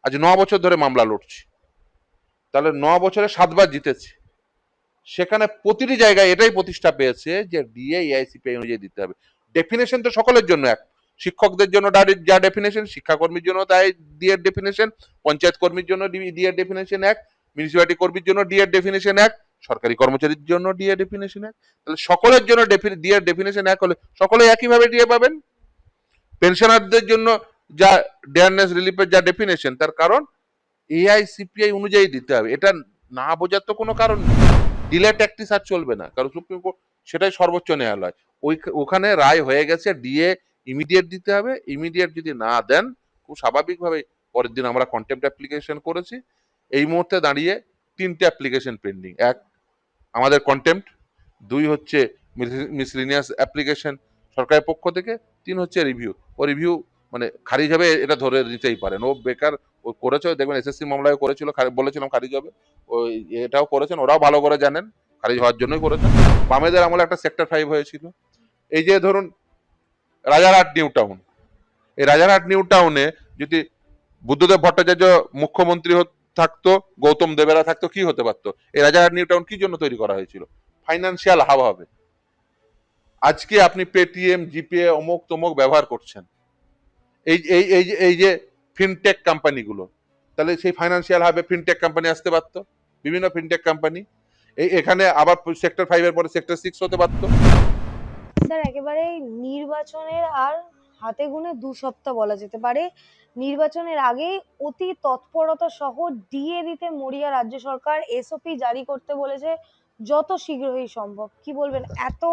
আজ 9 বছর ধরে মামলা লড়ছি, তাহলে 9 বছরে 7বার জিতেছি। সেখানে প্রতিটি জায়গায় এটাই প্রতিষ্ঠা পেয়েছে যে ডিএ এআইসিপিআই অনুযায়ী দিতে হবে। ডেফিনেশন তো সকলের জন্য এক, শিক্ষকদের জন্য যা ডেফিনেশন, শিক্ষাকর্মীর জন্য তাই ডিএর ডেফিনেশন, পঞ্চায়েত কর্মীর জন্য ডিএর ডেফিনেশন এক, মিউনিসিপালিটি কর্মীর জন্য ডিএর ডেফিনেশন এক, সরকারি কর্মচারীর জন্য ডিএর ডেফিনেশন এক। তাহলে সকলের জন্য ডিএর ডেফিনেশন এক হলে সকলে একইভাবে ডিএ পাবেন। পেনশনারদের জন্য যা ডেয়ারনেস রিলিফের যা ডেফিনেশন, তার কারণ এআইসিপিআই অনুযায়ী দিতে হবে। এটা না বোঝার তো কোনো কারণ নেই। ডিলে ট্যাকটিস আর চলবে না, কারণ সুপ্রিম কোর্ট সেটাই সর্বোচ্চ ন্যায়ালয়। ওখানে রায় হয়ে গেছে ডিএ ইমিডিয়েট দিতে হবে। ইমিডিয়েট যদি না দেন, খুব স্বাভাবিকভাবে পরের দিন আমরা কন্টেম্পট অ্যাপ্লিকেশন করেছি। এই মুহূর্তে দাঁড়িয়ে 3টে অ্যাপ্লিকেশন পেন্ডিং। এক, আমাদের কন্টেম্পট। 2 হচ্ছে মিসলিনিয়াস অ্যাপ্লিকেশন সরকারের পক্ষ থেকে। 3 হচ্ছে রিভিউ। ও রিভিউ মানে খারিজ হবে এটা ধরে নিতেই পারেন, ও বেকার। ও করেছে, দেখবেন এসএসসি মামলায় করেছিল, বলেছিলাম খারিজ হবে। ওই এটাও করেছেন, ওরাও ভালো করে জানেন খারিজ হওয়ার জন্যই করেছেন। বামেদের আমলে একটা সেক্টর 5 হয়েছিল। এই যে ধরুন রাজারহাট নিউ টাউন, এই রাজারহাট নিউ টাউনে যদি বুদ্ধদেব ভট্টাচার্য মুখ্যমন্ত্রী থাকতো, গৌতম দেবেরা থাকতো, কি হতে পারতো? এই রাজারহাট নিউ টাউন কি জন্য তৈরি করা হয়েছিল? ফাইন্যান্সিয়াল হাব হবে। আজকে আপনি পেটিএম, জিপে, অমুক তমুক ব্যবহার করছেন, এই যে ফিনটেক কোম্পানিগুলো, তাহলে সেই ফাইন্যান্সিয়াল হাবে ফিনটেক কোম্পানি আসতে পারতো, বিভিন্ন ফিনটেক কোম্পানি। এখানে আবার সেক্টর 5 এর পরে সেক্টর 6 হতে পারতো। স্যার একেবারে নির্বাচনের আর হাতে গোনা 2 সপ্তাহ বলা যেতে পারে, নির্বাচনের আগে অতি তৎপরতা সহ ডিএ দিতে মরিয়া রাজ্য সরকার, এসওপি জারি করতে বলেছে যত শীঘ্রই সম্ভব। কি বলবেন, এত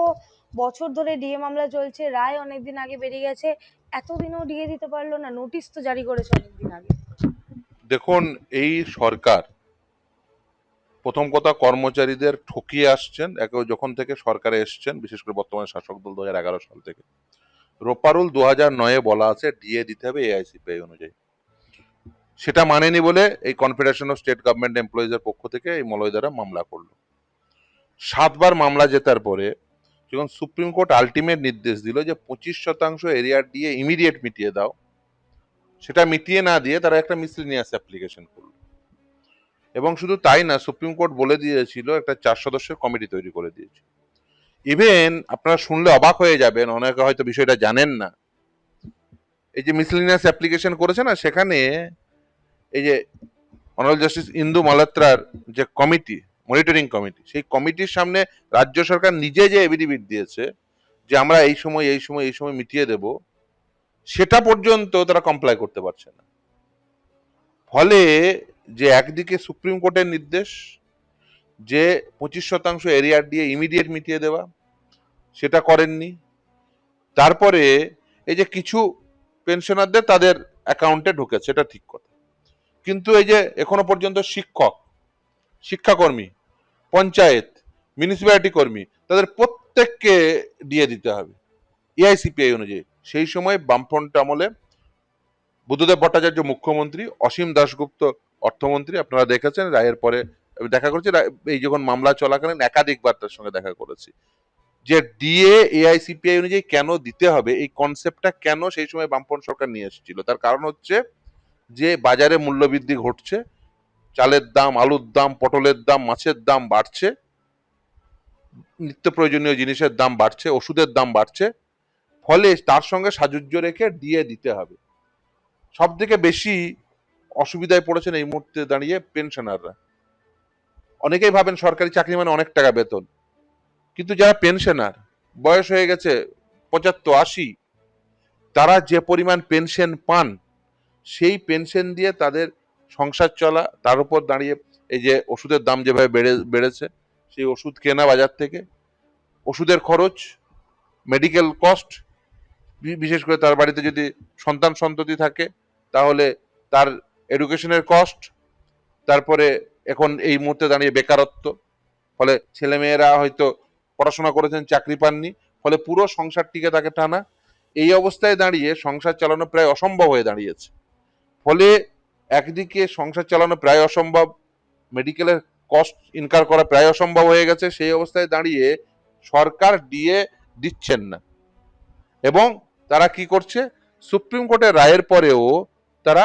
বছর ধরে ডিএ মামলা চলছে, রায় অনেকদিন আগে বেরিয়ে গেছে, এতদিনও ডিএ দিতে পারলো না? নোটিশ তো জারি করেছে অনেকদিন আগে। দেখুন, এই সরকার প্রথম কথা কর্মচারীদের ঠকিয়ে আসছেন। যখন থেকে সরকারে এসছেন, বিশেষ করে বর্তমানে শাসক দল 2011 সাল থেকে, রোপারুল 2009-এ বলা আছে ডিএ দিতে হবে এআইসিপিআই অনুযায়ী। সেটা মানেনি বলে এই কনফেডারেশন অফ স্টেট গভর্নমেন্ট এমপ্লয়িজের পক্ষ থেকে এই মলয়দারা মামলা করলো। 7বার মামলা জেতার পরে যখন সুপ্রিম কোর্ট আলটিমেট নির্দেশ দিল যে 25% এরিয়ার ডিএ ইমিডিয়েট মিটিয়ে দাও, সেটা মিটিয়ে না দিয়ে তারা একটা মিসলিনিয়াস অ্যাপ্লিকেশন করলো। এবং শুধু তাই না, সুপ্রিম কোর্ট বলে দিয়েছিল একটা 4 সদস্যের কমিটি তৈরি করে দিয়েছে। ইভেন আপনারা শুনলে অবাক হয়ে যাবেন, অনেকে হয়তো বিষয়টা জানেন না, এই যে মিসলিনিয়াস অ্যাপ্লিকেশন করেছে না, সেখানে এই যে অনারেবল জাস্টিস ইন্দু মালহোত্রার যে কমিটি, মনিটরিং কমিটি, সেই কমিটির সামনে রাজ্য সরকার নিজে যে এফিডেভিট দিয়েছে যে আমরা এই সময় এই সময় এই সময় মিটিয়ে দেব, সেটা পর্যন্ত তারা কমপ্লাই করতে পারছে না। ফলে যে একদিকে সুপ্রিম কোর্টের নির্দেশ যে 25% এরিয়ার দিয়ে ইমিডিয়েট মিটিয়ে দেওয়া, সেটা করেননি। তারপরে এই যে কিছু পেনশনারদের তাদের অ্যাকাউন্টে ঢুকেছে, এটা ঠিক কথা, কিন্তু এই যে এখনো পর্যন্ত শিক্ষক, শিক্ষাকর্মী, পঞ্চায়েত, মিউনিসিপ্যালিটি কর্মী, তাদের প্রত্যেককে দিয়ে দিতে হবে এআইসিপিআই অনুযায়ী। সেই সময় বামফ্রন্ট আমলে বুদ্ধদেব ভট্টাচার্য মুখ্যমন্ত্রী, অসীম দাশগুপ্ত অর্থমন্ত্রী, আপনারা দেখেছেন। রায়ের পরে আমি দেখা করেছি, এই যখন মামলা চলাকালীন একাধিকবার তার সঙ্গে দেখা করেছি যে ডিএ এআইসিপিআই অনুযায়ী কেন দিতে হবে, এই কনসেপ্টটা কেন সেই সময় বামফ্রন্ট সরকার নিয়ে এসেছিল। তার কারণ হচ্ছে যে বাজারে মূল্যবৃদ্ধি ঘটছে, চালের দাম, আলুর দাম, পটলের দাম, মাছের দাম বাড়ছে, নিত্য প্রয়োজনীয় জিনিসের দাম বাড়ছে, ওষুধের দাম বাড়ছে। ফলে তার সঙ্গে সাযুজ্য রেখে ডিএ দিতে হবে। সব থেকে বেশি অসুবিধায় পড়েছেন এই মুহূর্তে দাঁড়িয়ে পেনশনাররা। অনেকেই ভাবেন সরকারি চাকরি মানে অনেক টাকা বেতন, কিন্তু যারা পেনশনার, বয়স হয়ে গেছে 75-80, তারা যে পরিমাণ পেনশন পান, সেই পেনশন দিয়ে তাদের সংসার চলা, তার উপর দাঁড়িয়ে এই যে ওষুধের দাম যেভাবে বেড়েছে, সেই ওষুধ কেনা বাজার থেকে, ওষুধের খরচ, মেডিকেল কস্ট, বিশেষ করে তার বাড়িতে যদি সন্তান সন্ততি থাকে তাহলে তার এডুকেশনের কস্ট, তারপরে এখন এই মুহূর্তে দাঁড়িয়ে বেকারত্ব, ফলে ছেলেমেয়েরা হয়তো পড়াশোনা করেছেন, চাকরি পাননি, ফলে পুরো সংসারটিকে তাকে টানা। এই অবস্থায় দাঁড়িয়ে সংসার চালানো প্রায় অসম্ভব হয়ে দাঁড়িয়েছে। ফলে একদিকে সংসার চালানো প্রায় অসম্ভব, মেডিকেলের কস্ট ইনকার করা প্রায় অসম্ভব হয়ে গেছে, সেই অবস্থায় দাঁড়িয়ে সরকার ডিএ দিচ্ছেন না। এবং তারা কি করছে, সুপ্রিম কোর্টের রায়ের পরেও তারা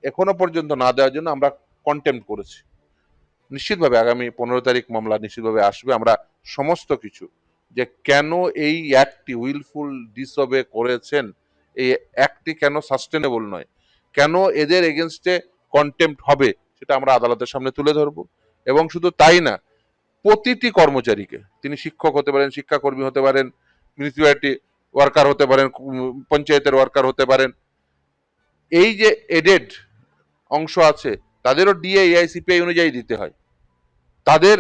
এখনো পর্যন্ত না দেওয়ার জন্য আমরা কন্টেম্প করেছি। নিশ্চিতভাবে আগামী 15 তারিখ মামলা নিশ্চিতভাবে আসবে। আমরা সমস্ত কিছু যে কেন এই অ্যাক্টটি উইলফুল ডিসঅবে করেছেন, এই অ্যাক্টটি কেন সাস্টেনেবল নয়, কেন এদের এগেনস্টে কন্টেম্প্ট হবে, সেটা আমরা আদালতের সামনে তুলে ধরবো। এবং শুধু তাই না, প্রতিটি কর্মচারীকে, তিনি শিক্ষক হতে পারেন, শিক্ষাকর্মী হতে পারেন, মিউনিসিপ্যালিটি ওয়ার্কার হতে পারেন, পঞ্চায়েতের ওয়ার্কার হতে পারেন, এই যে এডেড অংশ আছে তাদেরও ডিএ এআইসিপিআই অনুযায়ী দিতে হয়, তাদের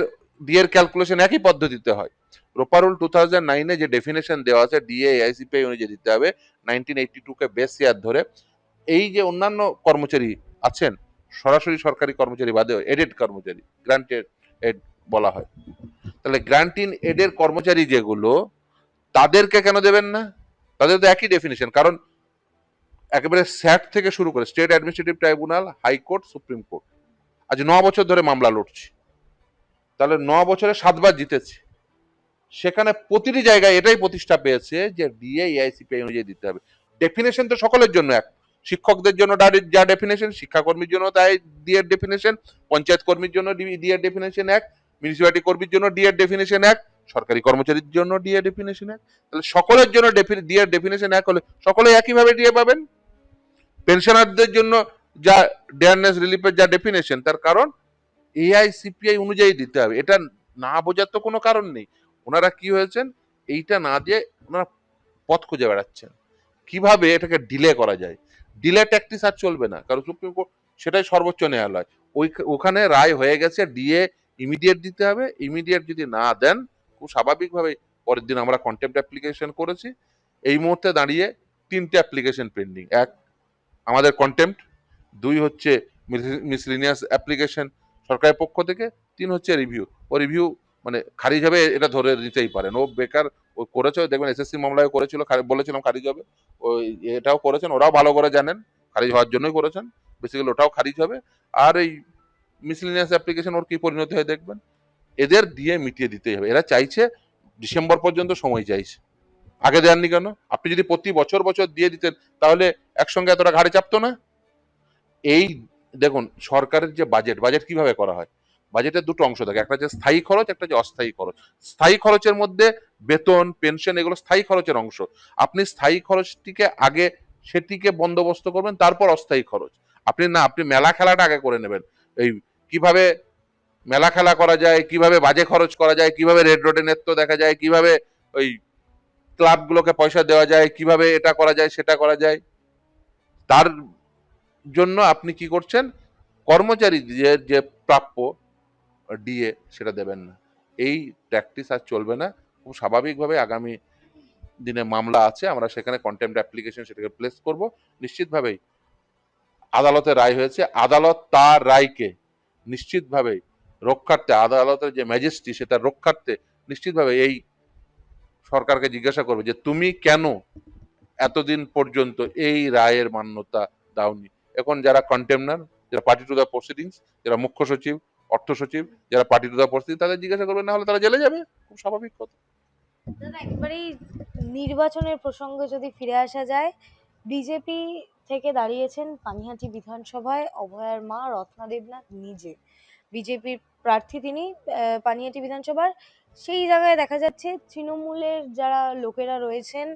ডিএর ক্যালকুলেশন একই পদ্ধতিতে হয়। রোপারুল 2009-এ যে ডেফিনেশন দেওয়া আছে ডিএ এআইসিপিআই অনুযায়ী দিতে হবে 1982-কে বেস ইয়ার ধরে। এই যে অন্যান্য কর্মচারী আছেন, সরাসরি সরকারি কর্মচারী বাদেও এডেড কর্মচারী, গ্রান্টেড এড বলা হয়, তাহলে গ্রান্টিন এডের কর্মচারী যেগুলো, তাদেরকে কেন দেবেন না? তাদের তো একই ডেফিনেশন। কারণ একেবারে স্যাট থেকে শুরু করে state administrative tribunal, high court, supreme court, আজ 9 বছর ধরে মামলা লড়ছি, তাহলে 9 বছরে 7 বার জিতেছি। সেখানে প্রতিটি জায়গায় এটাই প্রতিষ্ঠা পেয়েছে যে ডিএ এআইসিপিআই অনুযায়ী দিতে হবে। ডেফিনেশন তো সকলের জন্য এক, শিক্ষকদের জন্য যা ডেফিনেশন, শিক্ষাকর্মীর জন্য তাই ডিএর ডেফিনেশন, পঞ্চায়েত কর্মীর জন্য ডিএর ডেফিনেশন এক, মিউনিসিপ্যালিটি কর্মীর জন্য ডিএর ডেফিনেশন এক, সরকারি কর্মচারীর জন্য ডিএর ডেফিনেশন এক। তাহলে সকলের জন্য ডিএর ডেফিনেশন এক হলে সকলে একইভাবে ডিএ পাবেন। পেনশনারদের জন্য যা ডেয়ারনেস রিলিফের যা ডেফিনেশন, তার কারণ এআইসিপিআই অনুযায়ী দিতে হবে। এটা না বোঝার তো কোনো কারণ নেই। ওনারা কি হয়েছেন, এইটা না দিয়ে ওনারা পথ খুঁজে বেড়াচ্ছেন কিভাবে এটাকে ডিলে করা যায়। ডিলে ট্যাকটিস আর চলবে না, কারণ সুপ্রিম কোর্ট সেটাই সর্বোচ্চ ন্যায়ালয়। ওখানে রায় হয়ে গেছে ডিএ ইমিডিয়েট দিতে হবে। ইমিডিয়েট যদি না দেন, খুব স্বাভাবিকভাবে পরের দিন আমরা কন্টেম্প্ট অ্যাপ্লিকেশন করেছি। এই মুহূর্তে দাঁড়িয়ে 3টে অ্যাপ্লিকেশন পেন্ডিং। এক, আমাদের কন্টেম্প্ট, 2 হচ্ছে মিসলিনিয়াস অ্যাপ্লিকেশন সরকারের পক্ষ থেকে, 3 হচ্ছে রিভিউ। ও রিভিউ মানে খারিজ হবে এটা ধরে নিতেই পারেন, ও বেকার। ও করেছে, দেখবেন এসএসসি মামলায় করেছিল, বলেছিলাম খারিজ হবে, ওই এটাও করেছেন, ওরাও ভালো করে জানেন খারিজ হওয়ার জন্যই করেছেন, বেসিক্যালি ওটাও খারিজ হবে। আর এই মিসলিনিয়াস অ্যাপ্লিকেশন ওর কি পরিণতি হয় দেখবেন। এদের দিয়ে মিটিয়ে দিতেই হবে। এরা চাইছে ডিসেম্বর পর্যন্ত সময় চাইছে, আগে দেননি কেন? আপনি যদি প্রতি বছর বছর দিয়ে দিতেন তাহলে একসঙ্গে এতটা ঘাড়ে চাপতো না। এই দেখুন, সরকারের যে বাজেট, বাজেট কিভাবে করা হয়, বাজেটের দুটো অংশ থাকে, একটা হচ্ছে স্থায়ী খরচ, একটা হচ্ছে অস্থায়ী খরচ। স্থায়ী খরচের মধ্যে বেতন, পেনশন, এগুলো স্থায়ী খরচের অংশ। আপনি স্থায়ী খরচটিকে আগে সেটিকে বন্দোবস্ত করবেন, তারপর অস্থায়ী খরচ। আপনি মেলা খেলাটা আগে করে নেবেন। এই কিভাবে মেলা খেলা করা যায়, কিভাবে বাজে খরচ করা যায়, কিভাবে রেড রোডে নৃত্য দেখা যায়, কিভাবে ওই ক্লাবগুলোকে পয়সা দেওয়া যায়, কিভাবে এটা করা যায় সেটা করা যায়, তার জন্য আপনি কি করছেন, কর্মচারী যে প্রাপ্য ডিএ সেটা দেবেন না। এই প্র্যাকটিস আর চলবে না। খুব স্বাভাবিকভাবে আগামী দিনে মামলা আছে, আমরা সেখানে কন্টেম্প্ট অ্যাপ্লিকেশন সেটাকে প্লেস করব। নিশ্চিতভাবেই আদালতের রায় হয়েছে, আদালত তার রায়কে নিশ্চিতভাবেই রক্ষার্থে, আদালতের যে ম্যাজিস্ট্রি সেটা রক্ষার্থে নিশ্চিতভাবে এই সরকারকে জিজ্ঞাসা করবে যে তুমি কেন এতদিন পর্যন্ত এই রায়ের মান্যতা দাওনি। এখন যারা কন্টেমনার, যারা পার্টি টু দ্য প্রসিডিংস, যারা মুখ্য সচিব, অর্থ সচিব, যারা পার্টি টু দ্য প্রসিডিংস, তাদের জিজ্ঞাসা করবে, না হলে তারা জেলে যাবে। খুব স্বাভাবিক কথা। দাদা একেবারেই নির্বাচনের প্রসঙ্গে যদি ফিরে আসা যায়, বিজেপি থেকে দাঁড়িয়েছেন পানিহাটি বিধানসভায় অভয়ার মা রত্না দেবনাথ নিজে, বিজেপির প্রার্থী তিনি পানিহাটি বিধানসভার। সেই জায়গায় দেখা যাচ্ছে তৃণমূলের যারা লোকেরা রয়েছেন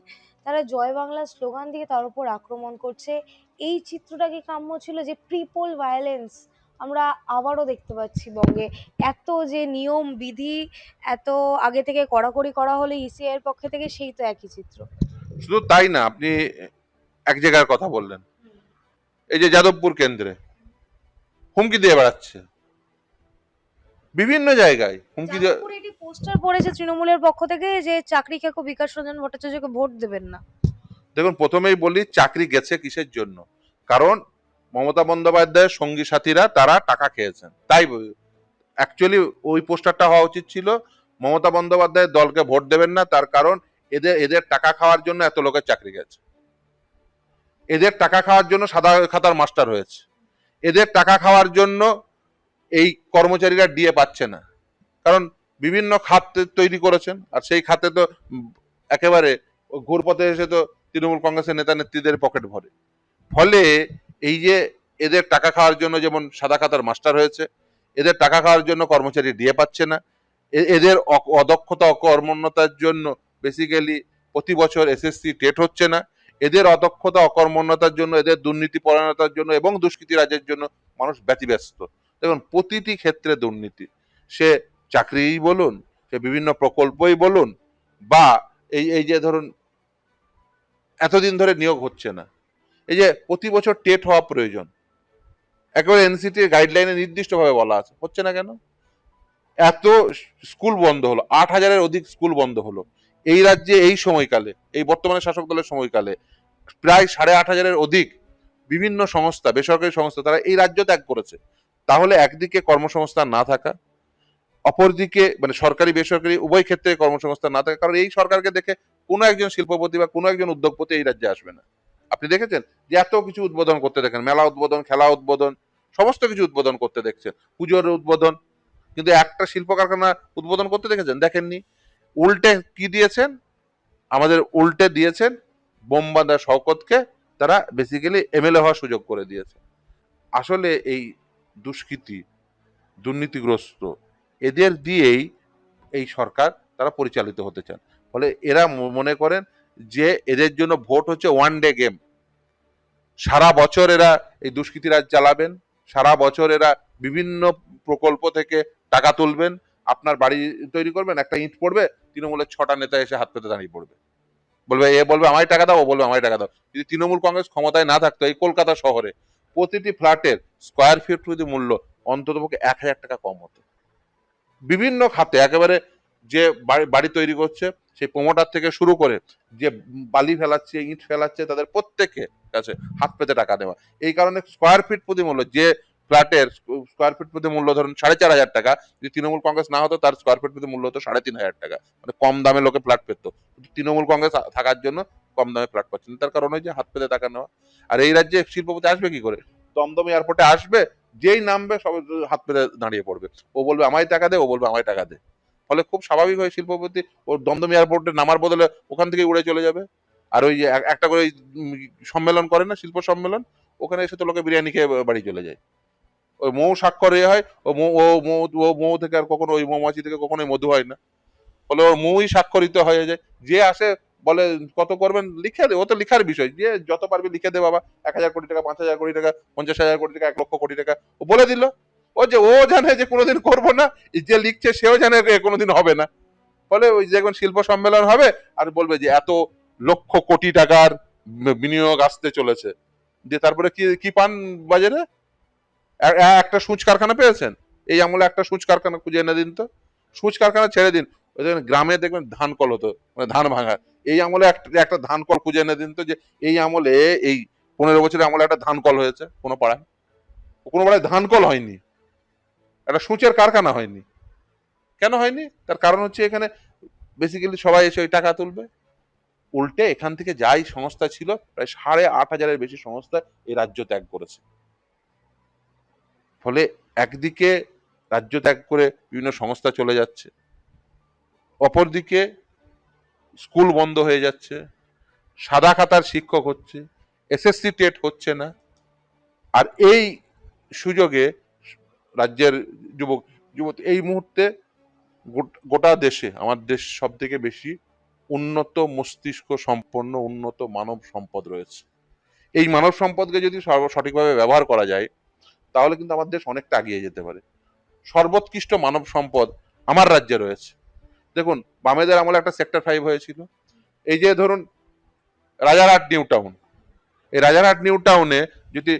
তারা জয় বাংলা স্লোগান দিয়ে তার উপর আক্রমণ করছে। এই চিত্রটা কি কাম্য ছিল যে প্রিপোল ভায়োলেন্স আমরা আবারও দেখতে পাচ্ছি বঙ্গে? এত যে নিয়ম বিধি এত আগে থেকে কড়াকড়ি করা হলে ইসিআই এর পক্ষ থেকে সেই তো একই চিত্র। শুধু তাই না, আপনি এক জায়গার কথা বললেন, এই যে যাদবপুর কেন্দ্রে হুমকি দিয়ে বেড়াচ্ছে, বিভিন্ন জায়গায় হুমকি দিয়ে। যাদবপুরে এটি পোস্টার পড়েছে তৃণমূলের পক্ষ থেকে যে চাকরি খেকো বিকাশ রঞ্জন ভট্টাচার্যকে ভোট দেবেন না। দেখুন, প্রথমেই বলি চাকরি গেছে কিসের জন্য, কারণ মমতা বন্দ্যোপাধ্যায়ের সঙ্গী সাথীরা তারা টাকা খেয়েছেন, তাই অ্যাকচুয়ালি ওই পোস্টারটা হওয়া উচিত ছিল মমতা বন্দ্যোপাধ্যায়ের দলকে ভোট দেবেন না, তার কারণ এদের টাকা খাওয়ার জন্য এত লোকের চাকরি গেছে, এদের টাকা খাওয়ার জন্য সাদা খাতার মাস্টার হয়েছে, এদের টাকা খাওয়ার জন্য এই কর্মচারীরা ডিএ পাচ্ছে না, কারণ বিভিন্ন খাত তৈরি করেছেন, আর সেই খাতে তো একেবারে ঘুরপথে এসে তো তৃণমূল কংগ্রেসের নেতা নেত্রীদের পকেট ভরে। ফলে এই যে এদের টাকা খাওয়ার জন্য যেমন সাদা খাতার মাস্টার হয়েছে, এদের টাকা খাওয়ার জন্য কর্মচারী ডিএ পাচ্ছে না, এদের অদক্ষতা অকর্মণ্যতার জন্য বেসিক্যালি প্রতি বছর এসএসসি টেট হচ্ছে না, এদের অদক্ষতা অকর্মণ্যতার জন্য, এদের দুর্নীতি পরায়ণতার জন্য এবং দুষ্কৃতি রাজের জন্য মানুষ ব্যতিব্যস্ত। দেখুন প্রতিটি ক্ষেত্রে দুর্নীতি, সে চাকরিই বলুন, সে বিভিন্ন প্রকল্পই বলুন, বা এই এই যে ধরুন এতদিন ধরে নিয়োগ হচ্ছে না, এই যে প্রতি বছর টেট হওয়া প্রয়োজন, একেবারে এনসিটির গাইডলাইনে নির্দিষ্টভাবে বলা আছে, হচ্ছে না কেন? এত স্কুল বন্ধ হলো, 8,000-এর অধিক স্কুল বন্ধ হলো এই রাজ্যে এই সময়কালে, এই বর্তমানে শাসক দলের সময়কালে। প্রায় 8,500-এর অধিক বিভিন্ন সংস্থা, বেসরকারি সংস্থা, তারা এই রাজ্য ত্যাগ করেছে। তাহলে একদিকে কর্মসংস্থান না থাকা, অপরদিকে মানে সরকারি বেসরকারি উভয় ক্ষেত্রে কর্মসংস্থান না থাকা, কারণ এই সরকারকে দেখে কোনো একজন শিল্পপতি বা কোনো একজন উদ্যোগপতি এই রাজ্যে আসবে না। আপনি দেখেছেন যে এত কিছু উদ্বোধন করতে দেখেন, মেলা উদ্বোধন, খেলা উদ্বোধন, সমস্ত কিছু উদ্বোধন করতে দেখছেন, পুজোর উদ্বোধন, কিন্তু একটা শিল্প কারখানা উদ্বোধন করতে দেখেছেন? দেখেননি। উল্টে কি দিয়েছেন? আমাদের উল্টে দিয়েছেন বোমবাঁধা শওকতকে, তারা বেসিক্যালি এমএলএ হওয়ার সুযোগ করে দিয়েছে। আসলে এই দুষ্কৃতী, দুর্নীতিগ্রস্ত এদের দিয়েই এই সরকার তারা পরিচালিত হতে চান। ফলে এরা মনে করেন যে এদের জন্য ভোট হচ্ছে ওয়ান ডে গেম। সারা বছর এরা এই দুষ্কৃতী রাজ চালাবেন, সারা বছর এরা বিভিন্ন প্রকল্প থেকে টাকা তুলবেন, আপনার বাড়ি তৈরি করবেন, একটা ইট পড়বে, তৃণমূলের 6টা নেতা এসে হাত পেতে দাঁড়িয়ে পড়বে, বলবে এ বলবে আমায় টাকা দাও, ও বলবে আমায় টাকা দাও। যদি তৃণমূল কংগ্রেস ক্ষমতায় না থাকতো, এই কলকাতা শহরে প্রতিটি ফ্ল্যাটের স্কোয়ার ফিট প্রতি মূল্য অন্ততপক্ষে 1,000 টাকা কম হতো। বিভিন্ন খাতে একেবারে যে বাড়ি তৈরি করছে সেই প্রমোটার থেকে শুরু করে যে বালি ফেলাচ্ছে, ইট ফেলাচ্ছে, তাদের প্রত্যেকের কাছে হাত পেতে টাকা দেওয়া। এই কারণে স্কোয়ার ফিট প্রতি মূল্য, যে ফ্ল্যাটের স্কোয়ার ফিট প্রতি মূল্য ধরুন 4,500 টাকা, যদি তৃণমূল কংগ্রেস না হতো তার স্কোয়ার ফিট প্রতি মূল্য হতো 3,500 টাকা। মানে কম দামে লোকে ফ্ল্যাট পেত, তৃণমূল কংগ্রেস থাকার জন্য কম দামে ফ্ল্যাট পাচ্ছেন, তার কারণ ওই যে হাত পেতে টাকা নেওয়া। আর এই রাজ্যে শিল্পপতি আসবে কি করে? দমদম এয়ারপোর্টে আসবে, যেই নামবে সব হাত পেতে দাঁড়িয়ে পড়বে, ও বলবে আমায় টাকা দে, ও বলবে আমায় টাকা দে। ফলে খুব স্বাভাবিক হয় শিল্পপতি ওর দমদম এয়ারপোর্টে নামার বদলে ওখান থেকে উড়ে চলে যাবে। আর ওই যে একটা করে সম্মেলন করে না, শিল্প সম্মেলন, ওখানে এসে তো লোকে বিরিয়ানি খেয়ে বাড়ি চলে যায়। ওই মৌ স্বাক্ষর হয়, ও মৌ থেকে আর কখনো ওই মৌমাছি থেকে কখনোই মধু হয় না, ফলে ওর মৌই স্বাক্ষরিত হয়ে যায়। যে আসে বলে কত করবেন, লিখে দে, ও তো লিখার বিষয়, যে যত পারবি লিখে দে বাবা, 1,000 কোটি টাকা, 5,000 কোটি টাকা, 50,000 কোটি টাকা, 1,00,000 কোটি টাকা, ও বলে দিল। ও জানে যে কোনোদিন করবো না, যে লিখছে সেও জানে কোনোদিন হবে না। ফলে ওই যখন শিল্প সম্মেলন হবে আর বলবে যে এত লক্ষ কোটি টাকার বিনিয়োগ আসতে চলেছে, দিয়ে তারপরে কি কি পান বাজারে? একটা সূচ কারখানা পেয়েছেন? এই আমলে একটা সূচ কারখানা খুঁজে এনে দিন তো। সূচ কারখানা ছেড়ে দিন, ওই দেখবেন গ্রামে দেখবেন ধান কল হতো, মানে ধান ভাঙা। এই আমলে একটা ধান কল খুঁজে এনে দিন তো, যে এই আমলে, এই 15 বছরের আমলে একটা ধান কল হয়েছে কোনো পাড়ায়? কোনো পাড়ায় ধান কল হয়নি, একটা সূচের কারখানা হয়নি। কেন হয়নি? তার কারণ হচ্ছে এখানে বেসিক্যালি সবাই এসে ওই টাকা তুলবে। উল্টে এখান থেকে যাই সংস্থা ছিল, প্রায় 8,500-এর বেশি সংস্থা এই রাজ্য ত্যাগ করেছে। ফলে একদিকে রাজ্য ত্যাগ করে বিভিন্ন সংস্থা চলে যাচ্ছে, অপরদিকে স্কুল বন্ধ হয়ে যাচ্ছে, সাদা খাতার শিক্ষক হচ্ছে, এসএসসি টেট হচ্ছে না। আর এই সুযোগে রাজ্যের যুবক যুবতী এই মুহূর্তে গোটা দেশে, আমার দেশ সব থেকে বেশি উন্নত মস্তিষ্ক সম্পন্ন উন্নত মানব সম্পদ রয়েছে। এই মানব সম্পদকে যদি সঠিকভাবে ব্যবহার করা যায়, তাহলে কিন্তু আমার দেশ অনেকটা এগিয়ে যেতে পারে। সর্বোৎকৃষ্ট মানব সম্পদ আমার রাজ্যে রয়েছে। দেখুন বামেদের আমলে একটা সেক্টর 5 হয়েছিল, এই যে ধরুন রাজারহাট নিউ টাউন, এই রাজারহাট নিউ টাউনে যদি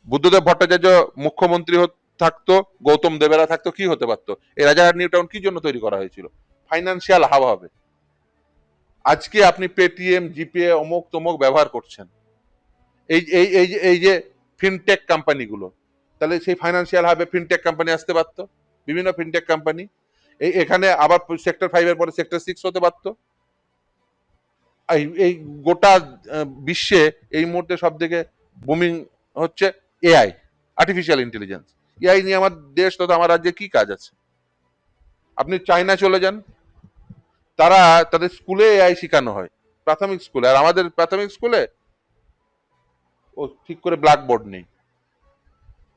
বুদ্ধদেব ভট্টাচার্য মুখ্যমন্ত্রী থাকতো, গৌতম দেবেরা থাকতো, কি হতে পারতো? এই রাজারহাট নিউ টাউন কি জন্য তৈরি করা হয়েছিল? ফাইন্যান্সিয়াল হাব হবে। আজকে আপনি পেটিএম, জিপে, অমুক তমুক ব্যবহার করছেন, এই যে ফিনটেক কোম্পানিগুলো, তাহলে সেই ফাইন্যান্সিয়াল হাবে ফিনটেক কোম্পানি আসতে পারতো, বিভিন্ন ফিনটেক কোম্পানি। এখানে আবার সেক্টর 5-এর পরে সেক্টর 6 হতে পারতো। এই গোটা বিশ্বে এই মুহূর্তে সব থেকে বুমিং হচ্ছে এআই, আর্টিফিশিয়াল ইন্টেলিজেন্স। এআই নিয়ে আমার দেশ তথা আমার রাজ্যে কি কাজ আছে? আপনি চায়না চলে যান, তারা তাদের স্কুলে এআই শেখানো হয়, প্রাথমিক স্কুলে। আর আমাদের প্রাথমিক স্কুলে ও ঠিক করে ব্ল্যাকবোর্ড নেই,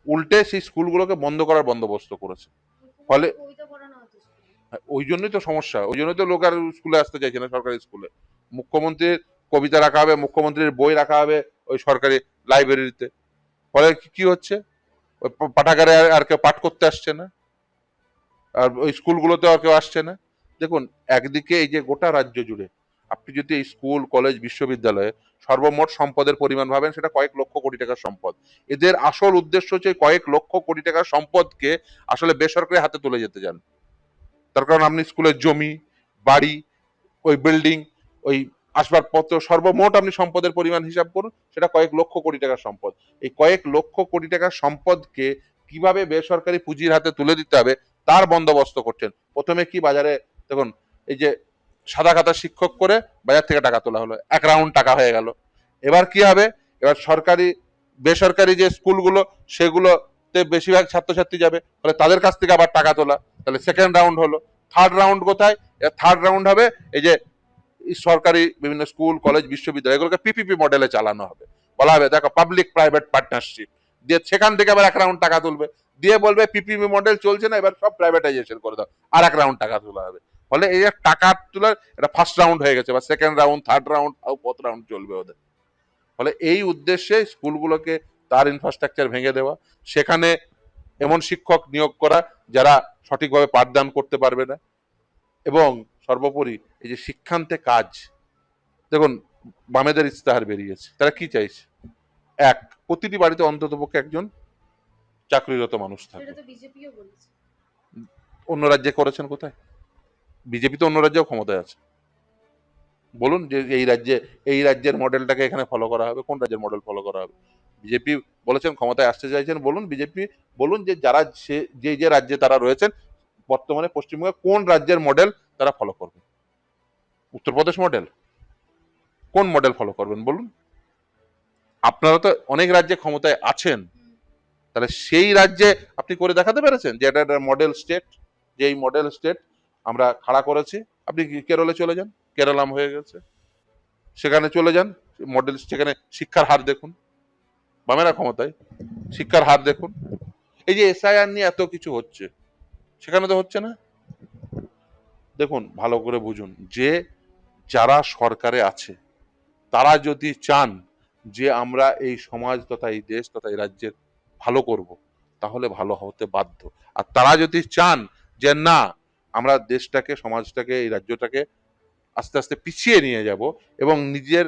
উল্টে সেই স্কুলগুলোকে বন্ধ করার বন্দোবস্ত করেছে। ফলে ওই জন্যই তো সমস্যা, ওই জন্যই তো লোক আর স্কুলে আসতে চাইছে না, সরকারি স্কুলে। মুখ্যমন্ত্রীর কবিতা রাখা হবে, মুখ্যমন্ত্রীর বই রাখা হবে ওই সরকারি লাইব্রেরিতে। ফলে কি হচ্ছে, ওই পাঠাগারে আর কেউ পাঠ করতে আসছে না, আর ওই স্কুলগুলোতে আর কেউ আসছে না। দেখুন, একদিকে এই যে গোটা রাজ্য জুড়ে আপনি যদি এই স্কুল, কলেজ, বিশ্ববিদ্যালয়ে সর্বমোট সম্পদের পরিমাণ ভাবেন, সেটা কয়েক লক্ষ কোটি টাকার সম্পদ। এদের আসল উদ্দেশ্য হচ্ছে কয়েক লক্ষ কোটি টাকার সম্পদকে আসলে বেসরকারি হাতে তুলে যেতে চান। তার কারণ আপনি স্কুলের জমি, বাড়ি, ওই বিল্ডিং, ওই আসবাবপত্র, সর্বমোট আপনি সম্পদের পরিমাণ হিসাব করুন, সেটা কয়েক লক্ষ কোটি টাকার সম্পদ। এই কয়েক লক্ষ কোটি টাকার সম্পদকে কিভাবে বেসরকারি পুঁজির হাতে তুলে দিতে হবে তার বন্দোবস্ত করছেন। প্রথমে কি, বাজারে দেখুন, এই যে সাদা খাতা শিক্ষক করে বাজার থেকে টাকা তোলা হলো, এক রাউন্ড টাকা হয়ে গেল। এবার কি হবে, এবার সরকারি বেসরকারি যে স্কুলগুলো, সেগুলোতে বেশিরভাগ ছাত্রছাত্রী যাবে, ফলে তাদের কাছ থেকে আবার টাকা তোলা, তাহলে সেকেন্ড রাউন্ড হলো। থার্ড রাউন্ড কোথায়? থার্ড রাউন্ড হবে এই যে সরকারি বিভিন্ন স্কুল, কলেজ, বিশ্ববিদ্যালয়, এগুলোকে পিপিপি মডেলে চালানো হবে। বলা হবে দেখো পাবলিক প্রাইভেট পার্টনারশিপ, দিয়ে সেখান থেকে আবার এক রাউন্ড টাকা তুলবে, দিয়ে বলবে পিপিপি মডেল চলছে না, এবার সব প্রাইভেটাইজেশন করে দাও, আর এক রাউন্ড টাকা তোলা হবে। ফলে এই যে টাকা তোলার এটা ফার্স্ট রাউন্ড হয়ে গেছে, বা second round, third round, fourth round চলবে ওদের। ফলে এই উদ্দেশ্যে স্কুলগুলোকে তার ইনফ্রাস্ট্রাকচার ভেঙে দেওয়া, সেখানে এমন শিক্ষক নিয়োগ করা যারা সঠিকভাবে পাঠদান করতে পারবে না, এবং সর্বোপরি এই যে শিক্ষান্তে কাজ, দেখুন বামেদের ইস্তাহার বেরিয়েছে, তারা কি চাইছে, এক, প্রতিটি বাড়িতে অন্তত পক্ষে একজন চাকরিরত মানুষ থাকবে। অন্য রাজ্যে করেছেন কোথায়? বিজেপি তো অন্য রাজ্যেও ক্ষমতায় আছে। বলুন যে এই রাজ্যের মডেলটাকে এখানে ফলো করা হবে, কোন রাজ্যের মডেল ফলো করা হবে? বিজেপি বলেছেন ক্ষমতায় আসতে চাইছেন, বলুন বিজেপি, বলুন যে যারা যে রাজ্যে তারা রয়েছেন বর্তমানে পশ্চিমবঙ্গে, কোন রাজ্যের মডেল তারা ফলো করবে? উত্তরপ্রদেশ মডেল? কোন মডেল ফলো করবেন বলুন? আপনারা তো অনেক রাজ্যে ক্ষমতায় আছেন, তাহলে সেই রাজ্যে আপনি করে দেখাতে পেরেছেন যে এটা একটা মডেল স্টেট, যে এই মডেল স্টেট আমরা খাড়া করেছি। আপনি কেরলে চলে যান, কেরালাম হয়ে গেছে, সেখানে চলে যান, মডেল, সেখানে শিক্ষার হার দেখুন, বামেরা ক্ষমতায়, শিক্ষার হার দেখুন। এই যে এসআইআর নিয়ে এত কিছু হচ্ছে, সেখানে তো হচ্ছে না। দেখুন ভালো করে বুঝুন যে যারা সরকারে আছে তারা যদি চান যে আমরা এই সমাজ তথা এই দেশ তথা এই রাজ্যের ভালো করব, তাহলে ভালো হতে বাধ্য। আর তারা যদি চান যে না, আমরা দেশটাকে, সমাজটাকে, এই রাজ্যটাকে আস্তে আস্তে পিছিয়ে নিয়ে যাব এবং নিজের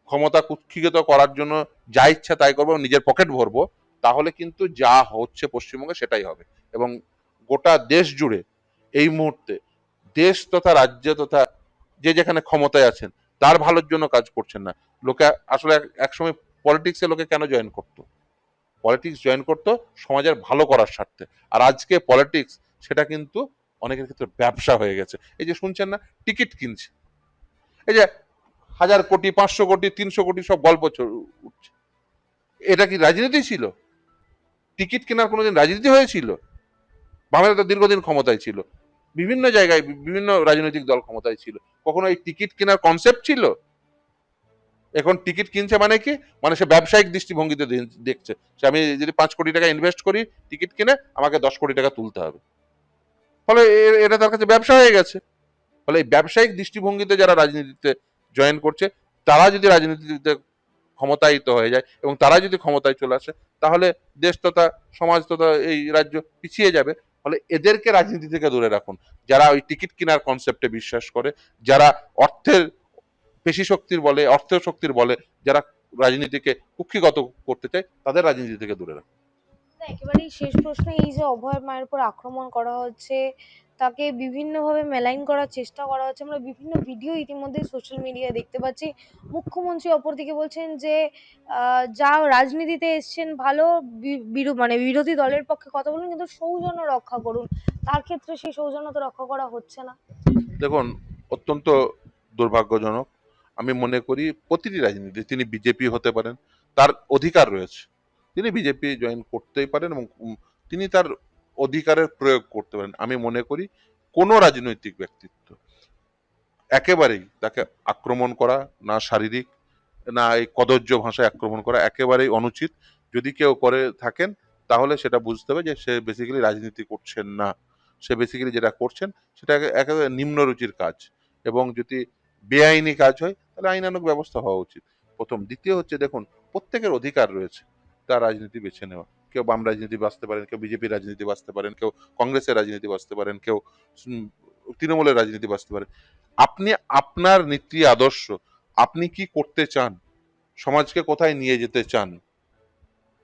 ক্ষমতা কুক্ষিগত করার জন্য যা ইচ্ছা তাই করবো, নিজের পকেট ভরবো, তাহলে কিন্তু যা হচ্ছে পশ্চিমবঙ্গে সেটাই হবে। এবং গোটা দেশ জুড়ে এই মুহূর্তে দেশ তথা রাজ্য তথা যে যেখানে ক্ষমতায় আছেন তার ভালোর জন্য কাজ করছেন না। লোকে আসলে একসময় পলিটিক্সে লোকে কেন জয়েন করতো? পলিটিক্স জয়েন করতো সমাজের ভালো করার স্বার্থে। আর আজকে পলিটিক্স সেটা কিন্তু অনেকের ক্ষেত্রে ব্যবসা হয়ে গেছে। এই যে শুনছেন না, টিকিট কিনছে, এই যে 1000 কোটি, 500 কোটি, 300 কোটি সব গল্প উঠছে, এটা কি রাজনীতি ছিল? টিকিট কেনার কোনোদিন রাজনীতি হয়েছিল? বাংলাদেশ তো দীর্ঘদিন ক্ষমতায় ছিল, বিভিন্ন জায়গায় বিভিন্ন রাজনৈতিক দল ক্ষমতায় ছিল, কখনো এই টিকিট কেনার কনসেপ্ট ছিল? এখন টিকিট কিনছে মানে কি, মানে সে ব্যবসায়িক দৃষ্টিভঙ্গিতে দেখছে, সে আমি যদি 5 কোটি টাকা ইনভেস্ট করি টিকিট কিনে, আমাকে 10 কোটি টাকা তুলতে হবে। ফলে এটা তার কাছে ব্যবসা হয়ে গেছে। ফলে এই ব্যবসায়িক দৃষ্টিভঙ্গিতে যারা রাজনীতিতে জয়েন করছে, তারা যদি রাজনীতিতে ক্ষমতায়িত হয়ে যায় এবং তারা যদি ক্ষমতায় চলে আসে, তাহলে দেশ তথা সমাজ তথা এই রাজ্য পিছিয়ে যাবে। ফলে এদেরকে রাজনীতি থেকে দূরে রাখুন, যারা ওই টিকিট কেনার কনসেপ্টে বিশ্বাস করে, যারা অর্থের পেশি শক্তির বলে, অর্থ শক্তির বলে যারা রাজনীতিকে কুক্ষিগত করতে চায়, তাদের রাজনীতি থেকে দূরে রাখুন। একেবারেই শেষ প্রশ্ন, এই যে অভয় মায়ের উপর আক্রমণ করা হচ্ছে, তাকে বিভিন্নভাবে মেলাইন করার চেষ্টা করা হচ্ছে, আমরা বিভিন্ন ভিডিও ইতিমধ্যে সোশ্যাল মিডিয়ায় দেখতে পাচ্ছি। মুখ্যমন্ত্রী অপরদিকে বলছেন যে যা রাজনীতিতে এসছেন ভালো, মানে বিরোধী দলের পক্ষে কথা বলুন, কিন্তু সৌজন্য রক্ষা করুন। তার ক্ষেত্রে সেই সৌজন্য তো রক্ষা করা হচ্ছে না। দেখুন, অত্যন্ত দুর্ভাগ্যজনক। আমি মনে করি প্রতিটি রাজনীতি, তিনি বিজেপি হতে পারেন, তার অধিকার রয়েছে, তিনি বিজেপি জয়েন করতেই পারেন এবং তিনি তার অধিকারের প্রয়োগ করতে পারেন। আমি মনে করি কোনো রাজনৈতিক ব্যক্তিত্ব একেবারেই তাকে আক্রমণ করা, না শারীরিক না এই কদর্য ভাষায় আক্রমণ করা, একেবারেই অনুচিত। যদি কেউ করে থাকেন তাহলে সেটা বুঝতে হবে যে সে বেসিক্যালি রাজনীতি করছেন না, সে বেসিক্যালি যেটা করছেন সেটা একেবারে নিম্ন রুচির কাজ, এবং যদি বেআইনি কাজ হয় তাহলে আইনানুগ ব্যবস্থা হওয়া উচিত প্রথম। দ্বিতীয় হচ্ছে, দেখুন, প্রত্যেকের অধিকার রয়েছে তার রাজনীতি বেছে নেওয়া। কেউ বাম রাজনীতি বাঁচতে পারেন, কেউ বিজেপির রাজনীতি বাঁচতে পারেন, কেউ কংগ্রেসের রাজনীতি বাঁচতে পারেন, কেউ উম, তৃণমূলের রাজনীতি বাঁচতে পারেন। আপনি আপনার নীতি আদর্শ, আপনি কি করতে চান, সমাজকে কোথায় নিয়ে যেতে চান,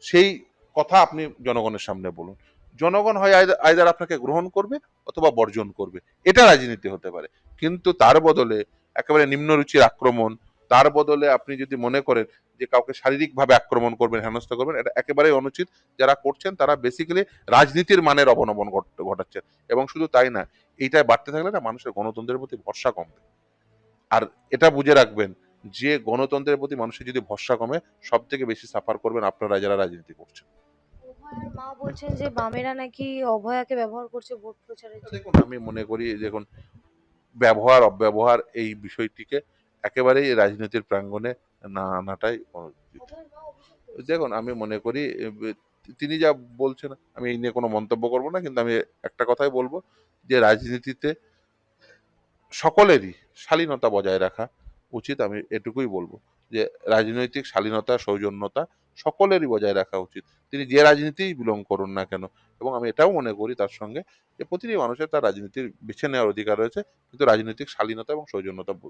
সেই কথা আপনি জনগণের সামনে বলুন। জনগণ হয় আইদার আপনাকে গ্রহণ করবে অথবা বর্জন করবে, এটা রাজনীতি হতে পারে। কিন্তু তার বদলে একেবারে নিম্নরুচির আক্রমণ, তার বদলে আপনি যদি মনে করেন যে কাউকে শারীরিকভাবে আক্রমণ করবেন, হেনস্থা করবেন, এটা একেবারেই অনুচিত। যারা করছেন তারা বেসিক্যালি রাজনীতির মানের অবনমন ঘটাচ্ছেন। এবং শুধু তাই না, এইটা বাড়তে থাকলে না মানুষের গণতন্ত্রের প্রতি ভরসা কমবে। আর এটা বুঝে রাখবেন যে গণতন্ত্রের প্রতি মানুষের যদি ভরসা কমে, সব থেকে বেশি সাফার করবেন আপনারা যারা রাজনীতি করছেন। অভয়ার মা বলছেন যে বামেরা নাকি অভয়াকে ব্যবহার করছে ভোট প্রচারের জন্য। দেখুন, আমি মনে করি, দেখুন, ব্যবহার অব্যবহার এই বিষয়টিকে একেবারেই রাজনীতির প্রাঙ্গণে না আনাটাই অনুচিত। অভয়ার মা অভিযোগ করেছে। দেখুন, আমি মনে করি তিনি যা বলছেন, আমি এই নিয়ে কোনো মন্তব্য করব না, কিন্তু আমি একটা কথাই বলবো যে রাজনীতিতে সকলেরই শালীনতা বজায় রাখা উচিত। আমি এটুকুই বলবো যে রাজনৈতিক শালীনতা, সৌজন্যতা সকলেরই বজায় রাখা উচিত, তিনি যে রাজনীতিই বিলং করুন না কেন। এবং আমি এটাও মনে করি তার সঙ্গে যে প্রতিটি মানুষের তার রাজনীতির বেছে নেওয়ার অধিকার রয়েছে, কিন্তু রাজনৈতিক শালীনতা এবং সৌজন্যতা